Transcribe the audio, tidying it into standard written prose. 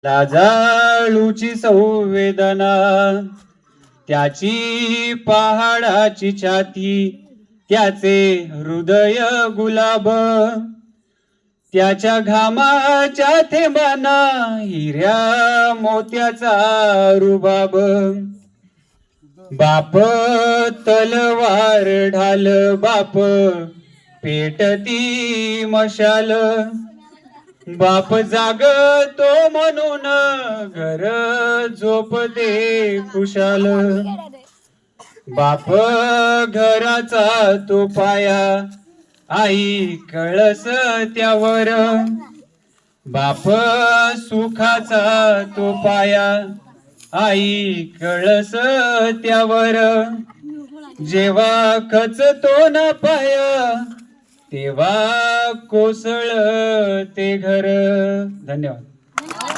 लाजाळूची संवेदना, त्याची पहाडाची छाती, त्याचे हृदय गुलाब, त्याच्या घामाच्या थेंबांना हिऱ्या मोत्याचा रुबाब. बाप तलवार ढाल, बाप पेटती मशाल, बाप जागतो म्हणून घर झोपते खुशाल. बाप घराचा तो पाया, आई कळस त्यावर, बाप सुखाचा तो पाया, आई कळस त्यावर. जेव्हा खचतो ना पाया, तेव्हा कोसळ ते घर. धन्यवाद.